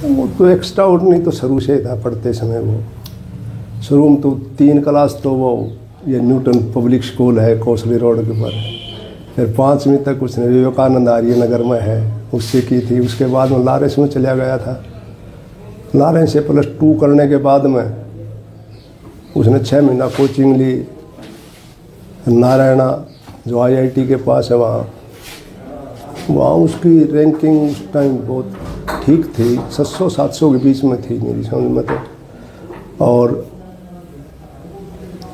वो तो extra ordinary तो शुरू से ही था पढ़ते समय। वो शुरू में तो 3 क्लास तो वो ये न्यूटन पब्लिक स्कूल है कोसली रोड के ऊपर, फिर 5वीं तक उसने विवेकानंद आर्य नगर में है उससे की थी। उसके बाद में लॉरेंस में चला गया था। लॉरेंस से +2 करने के बाद में उसने 6 महीना कोचिंग ली नारायणा जो IIT के पास है वहाँ उसकी रैंकिंग उस टाइम बहुत ठीक थी, 600-700 के बीच में थी मेरी समझ में तो। और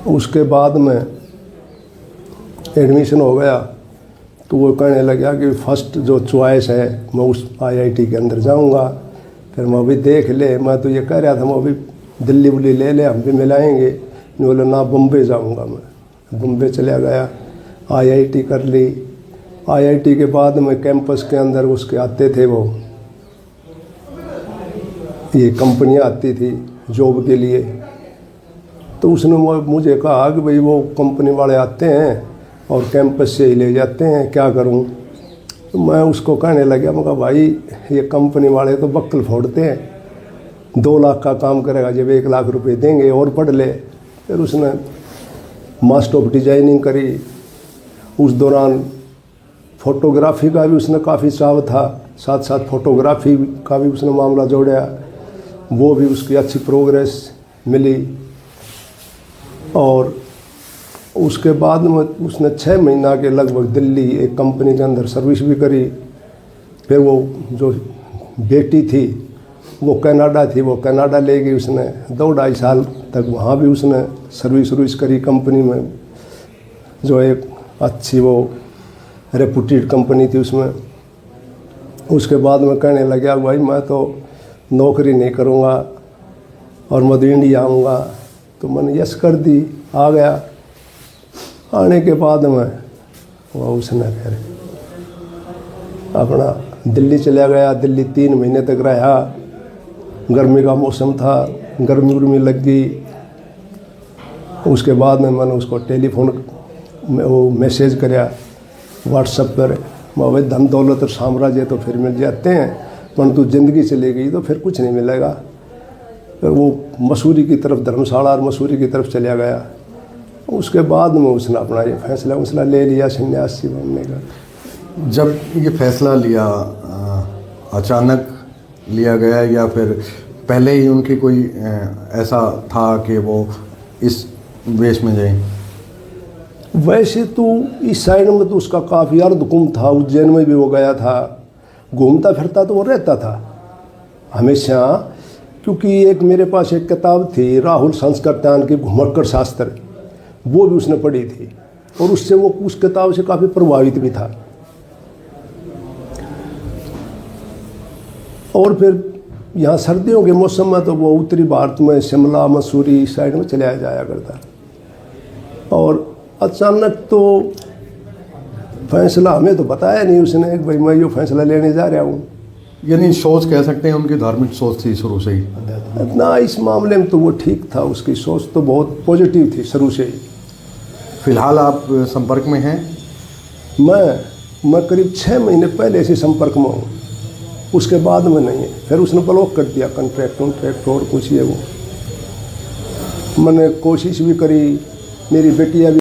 उसके बाद में एडमिशन हो गया तो वो कहने लगा कि फर्स्ट जो चॉइस है मैं उस IIT के अंदर जाऊंगा। फिर मैं भी देख ले, मैं तो ये कह रहा था मैं भी दिल्ली बुल्ली ले ले हम भी मिलाएंगे। नहीं बोले ना बम्बे जाऊंगा। मैं बम्बे चला गया, IIT कर ली। IIT के बाद में कैंपस के अंदर उसके आते थे वो ये कंपनियां आती थी जॉब के लिए, तो उसने मुझे कहा कि भाई वो कंपनी वाले आते हैं और कैंपस से ही ले जाते हैं, क्या करूं। तो मैं उसको कहने लगा, मैं कहा भाई ये कंपनी वाले तो बक्कल फोड़ते हैं, 2 लाख का काम करेगा जब 1 लाख रुपए देंगे और पढ़ ले। फिर उसने मास्टर ऑफ डिजाइनिंग करी। उस दौरान फोटोग्राफी का भी उसने काफ़ी चाव था, साथ साथ फोटोग्राफी का भी उसने मामला जोड़ा, वो भी उसकी अच्छी प्रोग्रेस मिली। और उसके बाद में उसने 6 महीना के लगभग दिल्ली एक कंपनी के अंदर सर्विस भी करी। फिर वो जो बेटी थी वो कनाडा थी, वो कनाडा ले गई उसने, 2-2.5 साल तक वहाँ भी उसने सर्विस करी कंपनी में, जो एक अच्छी वो रेपुटेड कंपनी थी उसमें। उसके बाद में कहने लगा भाई मैं तो नौकरी नहीं करूँगा और मैं तो इंडिया आऊँगा। तो मैंने यस कर दी, आ गया। आने के बाद में वो उसने फिर अपना दिल्ली चला गया। दिल्ली 3 महीने तक रहा। गर्मी का मौसम था, गर्मी लग गई। उसके बाद में मैंने उसको टेलीफोन में वो मैसेज कराया व्हाट्सएप पर, भाई धन दौलत और साम्राज्य तो फिर मिल जाते हैं परंतु ज़िंदगी चली गई तो फिर कुछ नहीं मिलेगा। फिर वो मसूरी की तरफ, धर्मशाला और मसूरी की तरफ चला गया। उसके बाद में उसने अपना ये फैसला ले लिया सन्यासी बनने का। जब ये फैसला लिया अचानक लिया गया या फिर पहले ही उनकी कोई ऐसा था कि वो इस वेश में जाए? वैसे तो इस साइड में तो उसका काफ़ी अर्धकुंभ था, उज्जैन में भी वो गया था, घूमता फिरता तो वो रहता था हमेशा। क्योंकि एक मेरे पास एक किताब थी राहुल संस्कृत्यान की घुमक्कड़ शास्त्र, वो भी उसने पढ़ी थी और उससे वो उस किताब से काफ़ी प्रभावित भी था। और फिर यहाँ सर्दियों के मौसम में तो वो उत्तरी भारत में शिमला मसूरी साइड में चला जाया करता। और अचानक तो फैसला हमें तो बताया नहीं उसने कि भाई मैं ये फैसला लेने जा रहा हूँ। यानी सोच कह सकते हैं उनकी धार्मिक सोच थी शुरू से ही ना, इस मामले में तो वो ठीक था, उसकी सोच तो बहुत पॉजिटिव थी शुरू से ही। फिलहाल आप संपर्क में हैं? मैं करीब 6 महीने पहले से संपर्क में हूँ, उसके बाद में नहीं है। फिर उसने ब्लॉक कर दिया कॉन्ट्रैक्ट और कुछ ये वो। मैंने कोशिश भी करी, मेरी बेटियाँ भी